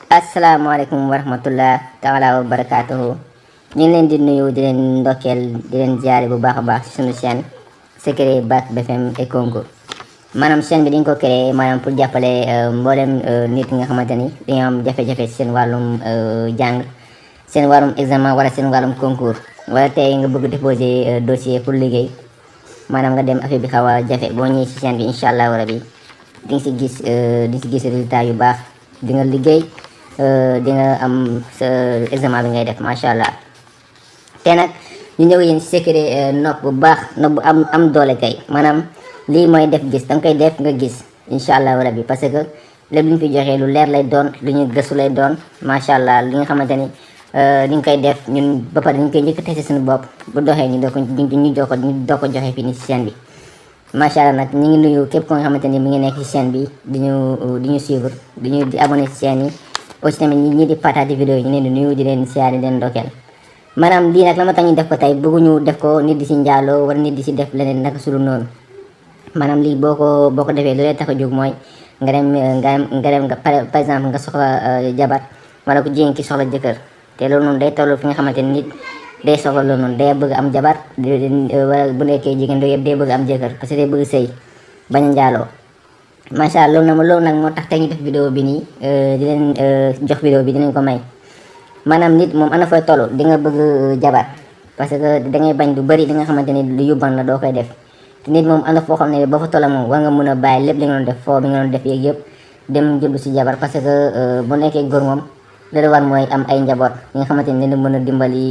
asalaamaaleykum wa rahmatullah taala wa barakaatuhu ñu ngi leen di nuyu di leen ndokkeel di leen jaare bu baax a baax ci sunu chaîne Secret Bac BFM et concours maanaam chaîne bi dañ ko créé maanaam pour jàppale mboolem nit nga xamante ni dañoo am jafe-jafe ci seen wàllum jàng seen wàllum examen wala seen wàllum concours wala tey nga bëgg déposer dossier pour liggéey maanaam nga dem affaire bi xaw a jafe boo ñëwee ci chaîne bi incha allahu rabi di nga si gis résultat yu baax di nga liggéey di nga am sa examen bi ngay def macha allah te nag ñu ñëw yéen secret nopp bu baax nopp bu am doole kay maanaam lii mooy def gis danga koy def nga gis incha allahu rabi parce que lépp lu ñu fi joxee lu leer lay doon lu ñu gëstu lay doon macha allah li nga xamante ni ni nga koy def ñun ba pare ñu koy njëkk a testé suñu bopp bu doxee ñu doo ko joxe fii nii ci chaîne bi macha allah nag ñu ngi nuyu képp ko nga xamante ni mi ngi nekk ci chaîne bi di ñu suivre di abonné ci chaîne yi aussi tamit ñi di partage vidéo yi ñu leen di nuyu di leen siyaare di leen ndokkeel maanaam lii nag la ma tax ñu def ko tey bëgguñu def ko nit di si njaaloo wala nit di si def leneen naka sulu noonu maanaam lii boo ko defee lu lay tax a jóg mooy nga dem par exemple nga soxla jabar wala ku jigéen ki soxla jëkkër te loolu noonu day toll fi nga xamante ni nit day soxla loolu noonu day bëgg am jabar wala bu nekkee jigéen loolu yëpp day bëgg am jëkkër parce que day bëgg sëy bañ a njaaloo macha allah loolu nag moo tax tey ñu def vidéo bi nii di leen jox vidéo bi dinañ ko may maanaam nit moom ana fay toll di nga bëgg jabar parce que da ngay bañ lu bëri li nga xamante ni lu yóbban la doo koy def te nit moom ana foo xam ne boo fa toll moom war nga mën a bàyyi lépp li nga doon def foo bi nga doon def yeeg yëpp dem jublu si jabar parce que bu nekkee góor moom li la war mooy am ay njaboot yi nga xamante ni dina mën a dimbali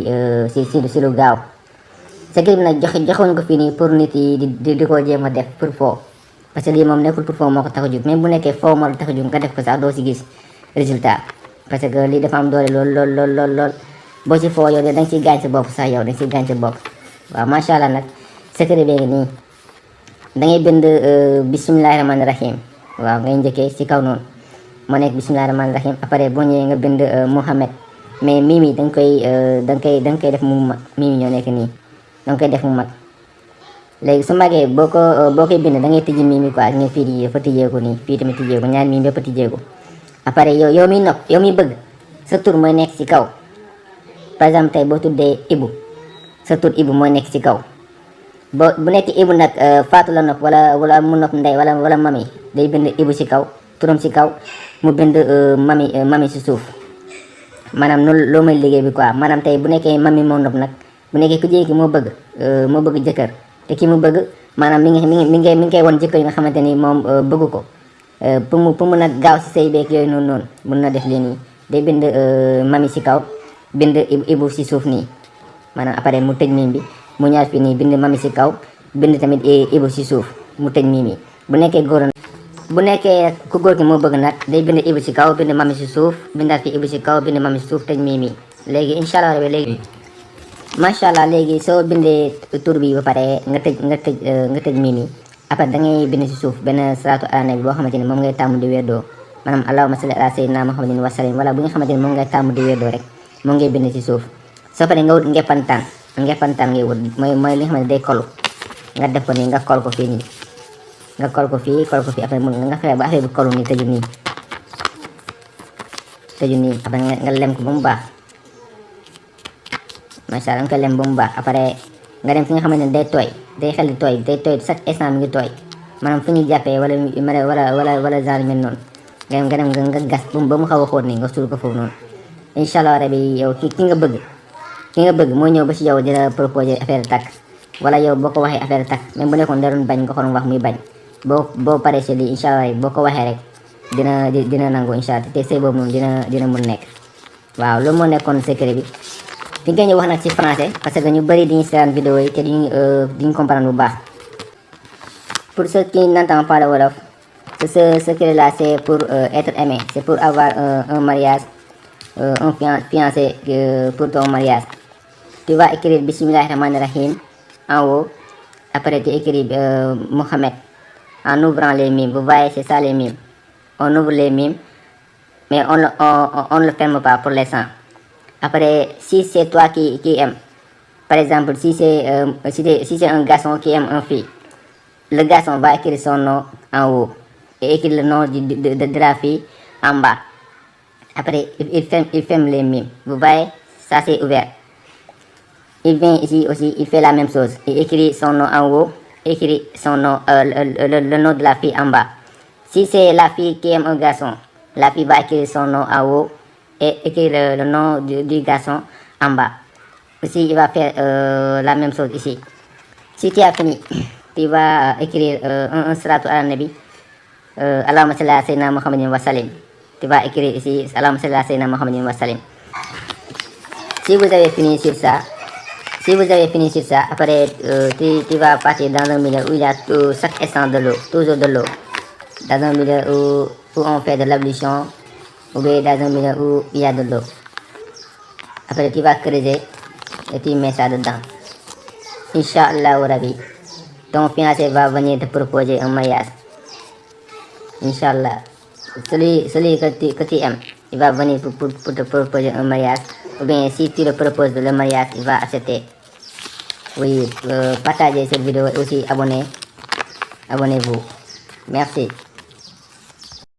si lu gaaw secret bi nag joxuñ ko fii nii pour nit yi di ko jéem a def pour foo parce que lii moom nekkul pour foo moo ko tax a jóg même bu nekkee foo moo la tax a jóg nga def ko sax doo si gis résultat parce que lii dafa am doole lool boo si foo yow de da nga siy gaañ sa bopp sax yow da nga siy gaañ sa bopp waaw macha allah nag secret bee ngi nii da ngay bind bisimilahi rahmaani rahim waaw ngay njëkkee si kaw noonu moo nekk bisimilahi rahmaani rahim après boo ñëwee nga bind Mohamed mais mimi da nga koy def mu mag mimi ñoo nekk nii da nga koy def mu mag léegi su magee boo koy bind da ngay tijji mimi quoi nga fii di dafa tijjeeku nii fii tamit tijjeeku ñaari mimi bépp tijjeeku après yow miy nopp yow miy bëgg sa tur mooy nekk ci kaw par exemple tey boo tuddee Ibu sa tur Ibu mooy nekk ci kaw bu nekk Ibu nag Faatu la nopp wala mu nopp ndey wala mami day bind Ibu ci kaw turam ci kaw mu bind mami ci suuf maanaam noonu loo may liggéey bi quoi maanaam tey bu nekkee mami moo nopp nag bu nekkee ku jigéen ki moo bëgg jëkkër te ki mu bëgg maanaam mi ngi koy won jëkkër yi nga xamante ni moom bëgg ko pour mu nag gaaw si say beeg yooyu noonu mun na def lii nii day bind mami si kaw bind Ibu si suuf nii maanaam après mu tëj miim bi mu ñaar fii nii bind mami si kaw bind tamit Ibu si suuf mu tëj miim yi bu nekkee ku góor ki moo bëgg nag day bind Ibu si kaw bind mami si suuf bindaat fi Ibu si kaw bind mami si suuf tëj miim yi léegi incha allah rabi léegi macha allah léegi soo bindee tur bi ba pare nga tëj miim yi après da ngay bind si suuf benn salaatu ala nabi boo xamante ni moom ngay tàmm di weddoo maanaam allahumma salli ala sayyidina muhammadin wa sallim wala bu nga xamante ni moom ngay tàmm di weddoo rek moom ngay bind si suuf soo paree nga wut ngeppantaan ngay wut mooy li nga xamante day kolu nga def ko nii nga kol ko fii nii nga kol ko fii après nga fexe ba affaire bi kolu nii tëju nii après nga lem ko ba mu baax macha allah nga koy lem ba mu baax après nga dem fi nga xamante ne day tooy day xel di tooy chaque instant mi ngi tooy maanaam fu ñuy jàppee wala genre mel noonu nga dem nga gas ba mu xaw a xóot nii nga suul ko foofu noonu incha allah rabi yow ki nga bëgg moo ñëw ba si yow di la proposer affaire takk wala yow boo ko waxee affaire takk même bu nekkoon da doon bañ nga xool wax muy bañ boo paree si lii incha allah boo ko waxee rek dina nangu incha allah te sëy boobu moom dina mun nekk waaw loolu moo nekkoon secret bi fi nga ñu wax nag ci français parce que ñu bëri diñu seetaan vidéo yi te duñu comprendre bu baax pour ceux qui n'entendent pas le wolof ce secret là c'est pour être aimé c'est pour avoir un mariage un fiancé pour ton mariage tu vas écrire bismillahir rahmanir rahim en haut après tu écris Mohamed en ouvrant les mimes vous voyez c'est ça les mimes on ouvre les mimes mais on le ferme pas pour l'instant. Après, si c'est toi qui aimes, par exemple, si c'est un garçon qui aime une fille, le garçon va écrire son nom en haut et écrire le nom de la fille en bas. Après, il ferme les mimes. Vous voyez, ça c'est ouvert. Il vient ici aussi, il fait la même chose. Il écrit son nom en haut, écrit son nom, le nom de la fille en bas. Si c'est la fille qui aime un garçon, la fille va écrire son nom en haut et écrire le nom du garçon en bas. Aussi, il va faire la même chose ici. Si tu as fini, tu vas écrire un salatu ala nabi. Allahumma salli ala sayyidina Muhammadin wa salim. Tu vas écrire ici, Allahumma salli ala sayyidina Muhammadin wa salim. Si vous avez fini sur ça, après tu vas partir dans un milieu où il y a chaque instant de l'eau, toujours de l'eau. Dans un milieu où on fait de l'ablution, ou bien dans un milieu où il y a de l'eau. Après tu vas creuser et tu mets ça dedans. Inch'Allah Rabbi, ton fiancé va venir te proposer un mariage. Inch'Allah. Celui que tu aimes, il va venir pour te proposer un mariage. Ou bien si tu le proposes le mariage, il va accepter. Oui, partagez cette vidéo et aussi abonnez-vous. Merci.